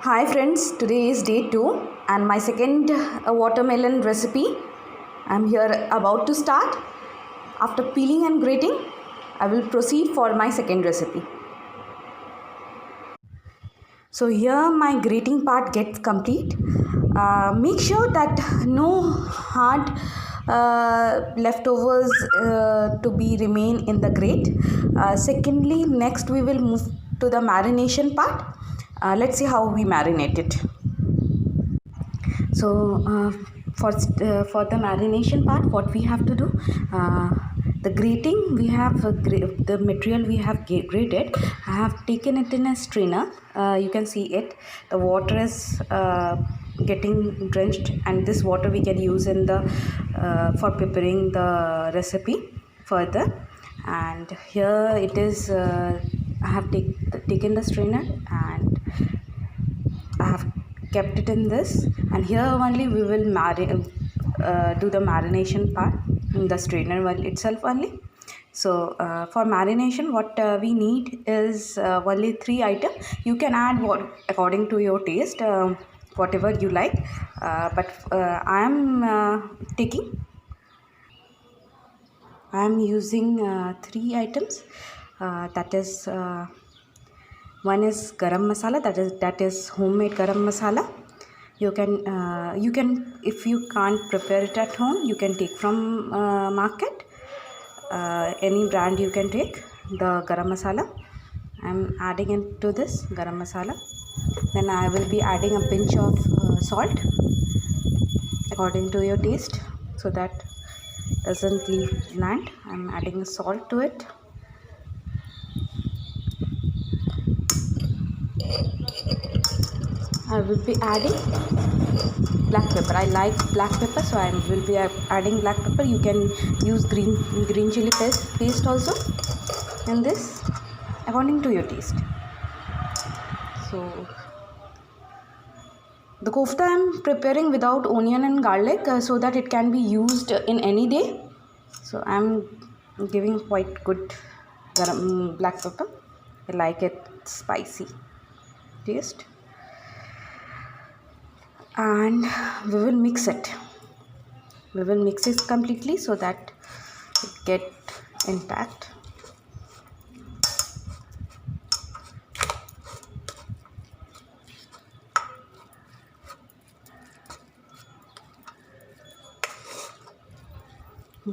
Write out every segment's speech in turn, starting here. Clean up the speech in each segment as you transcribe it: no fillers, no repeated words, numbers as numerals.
Hi friends, today is day 2 and my second watermelon recipe. I'm here about to start. After peeling and grating, I will proceed for my second recipe. So here my grating part gets complete. Make sure that no hard leftovers to be remain in the grate. Secondly, next we will move to the marination part. Let's see how we marinate it. So for the marination part, what we have to do, the grating we have the material we have grated. I have taken it in a strainer. You can see it, the water is getting drenched, and this water we can use in the for preparing the recipe further. And here it is, I have taken the strainer and I have kept it in this, and here only we will do the marination part in the strainer itself only. So for marination, what we need is only 3 items. You can add what according to your taste, whatever you like, but I am using 3 items. That is one is garam masala, that is homemade garam masala. You can if you can't prepare it at home, you can take from market. Any brand you can take the garam masala. I'm adding into this garam masala. Then I will be adding a pinch of salt according to your taste, so that doesn't leave bland. I'm adding salt to it. I will be adding black pepper. I like black pepper, so I will be adding black pepper. You can use green chili paste also in this, according to your taste. So the kofta I am preparing without onion and garlic, so that it can be used in any day. So I am giving quite good black pepper. I like it spicy taste. And we will mix it completely so that it get intact.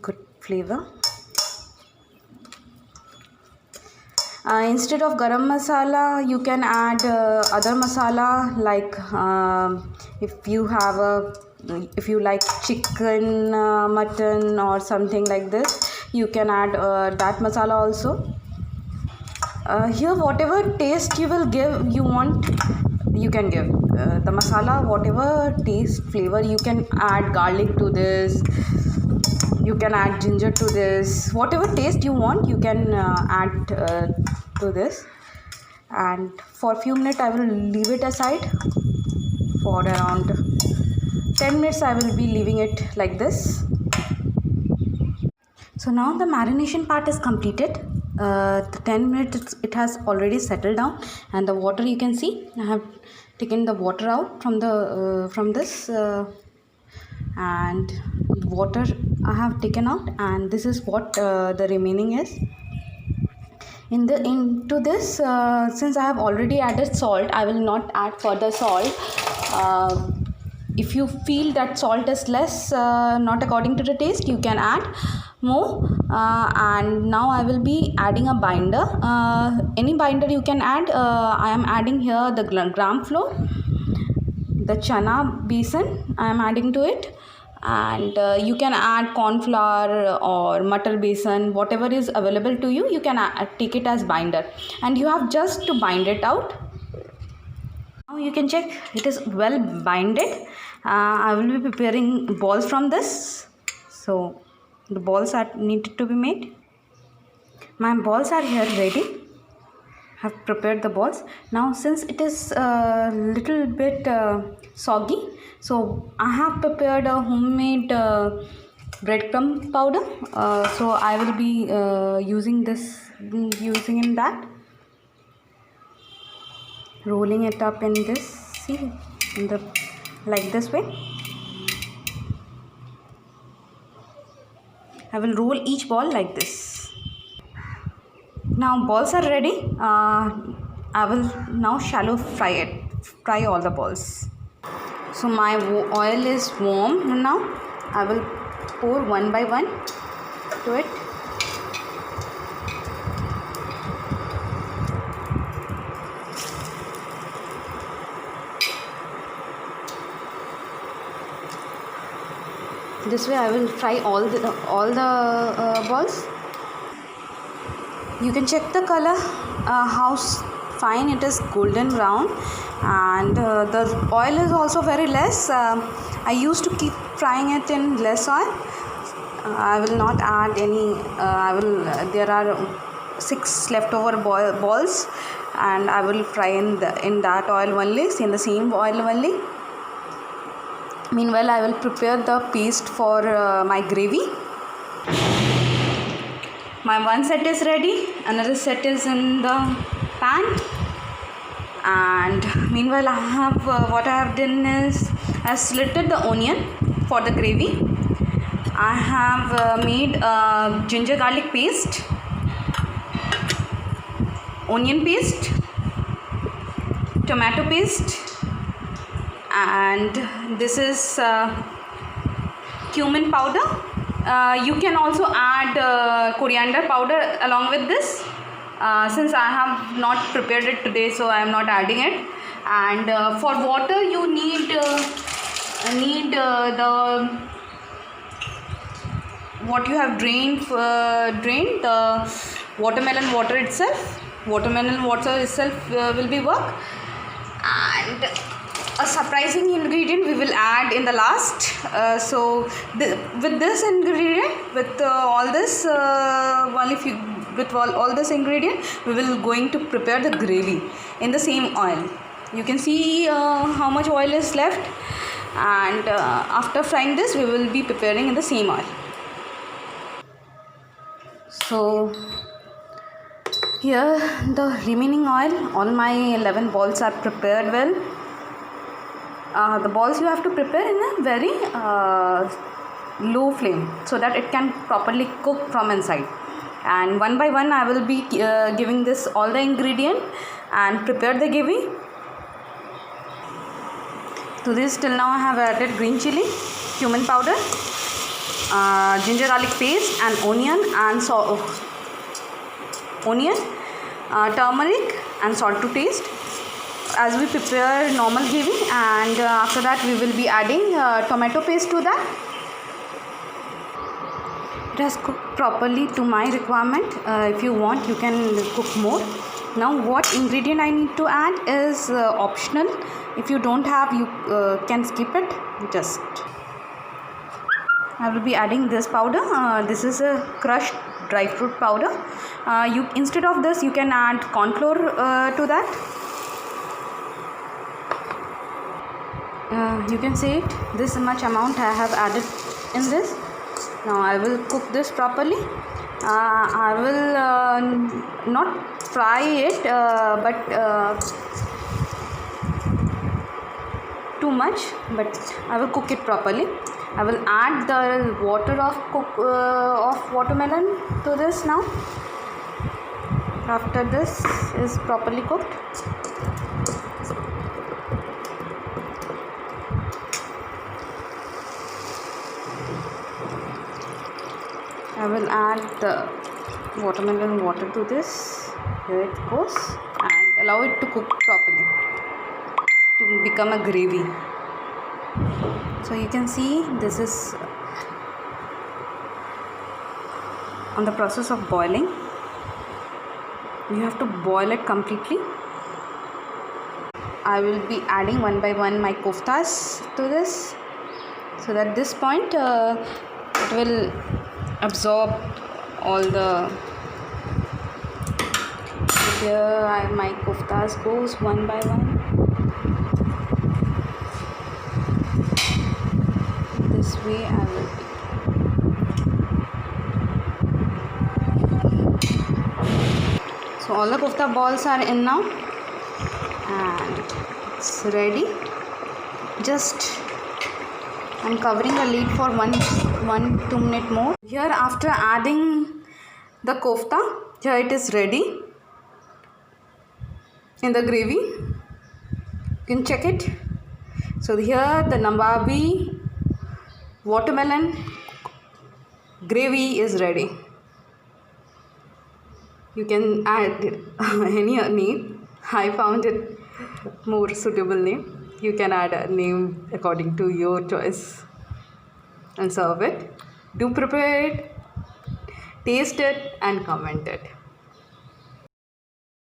Good flavor. Instead of garam masala, you can add other masala, like if you like chicken, mutton or something like this, you can add that masala also. Here whatever taste you want, you can give the masala, whatever taste flavor. You can add garlic to this, you can add ginger to this, whatever taste you want you can add to this. And for a few minutes I will leave it aside. For around 10 minutes I will be leaving it like this. So now the marination part is completed. The 10 minutes it has already settled down, and the water, you can see I have taken the water out from the from this, and water I have taken out, and this is what the remaining is. Into this, since I have already added salt, I will not add further salt. If you feel that salt is less, not according to the taste, you can add more. And now I will be adding a binder. Any binder you can add. I am adding here the gram flour, the chana besan I am adding to it, and you can add corn flour or matar besan, whatever is available to you. You can take it as binder, and you have just to bind it out. Now you can check it is well binded. I will be preparing balls from this. So the balls are needed to be made. My balls are here ready. Have prepared the balls. Now since it is a little bit soggy, so I have prepared a homemade breadcrumb powder. So I will be using in that, rolling it up in this See, in the like this way. I will roll each ball like this. Now balls are ready. I will now shallow fry all the balls. So my oil is warm now. I will pour one by one to it. This way I will fry all the balls. You can check the color, how fine it is, golden brown, and the oil is also very less. I used to keep frying it in less oil. I will not add any. There are 6 leftover balls, and I will fry in that oil only, in the same oil only. Meanwhile, I will prepare the paste for my gravy. My one set is ready, another set is in the pan, and meanwhile I have what I have done is I have slitted the onion for the gravy. I have made ginger garlic paste, onion paste, tomato paste, and this is cumin powder. You can also add coriander powder along with this. Since I have not prepared it today, so I am not adding it. And for water, you need the what you have drained the watermelon water itself. Watermelon water itself will be work. And a surprising ingredient we will add in the last. With this ingredient, with all this all this ingredient, we will going to prepare the gravy in the same oil. You can see how much oil is left, and after frying this, we will be preparing in the same oil. So here the remaining oil, all my 11 balls are prepared well. The balls you have to prepare in a very low flame so that it can properly cook from inside. And one by one I will be giving this all the ingredient and prepare the gravy. To this till now I have added green chili, cumin powder, ginger garlic paste, and onion, turmeric and salt to taste, as we prepare normal gravy. And after that we will be adding tomato paste to that. It has cooked properly to my requirement. If you want, you can cook more. Now what ingredient I need to add is optional. If you don't have, you can skip it. I will be adding this powder. This is a crushed dry fruit powder. Instead of this, you can add corn flour to that. You can see it, this much amount I have added in this. Now I will cook this properly. I will not fry it, but too much, but I will cook it properly. I will add the water of watermelon to this now, after this is properly cooked. I will add the watermelon water to this. Here it goes, and allow it to cook properly to become a gravy. So you can see this is on the process of boiling. You have to boil it completely. I will be adding one by one my koftas to this, so that this point it will absorb all the. Here my koftas goes one by one. This way I will be. So all the kofta balls are in now, and It's ready. Just I'm covering the lid for 2 minutes more. Here, after adding the kofta, here it is ready in the gravy. You can check it. So here the Nawabi watermelon gravy is ready. You can add any name. I found it more suitable name. You can add a name according to your choice and serve it. Do prepare it, taste it and comment it.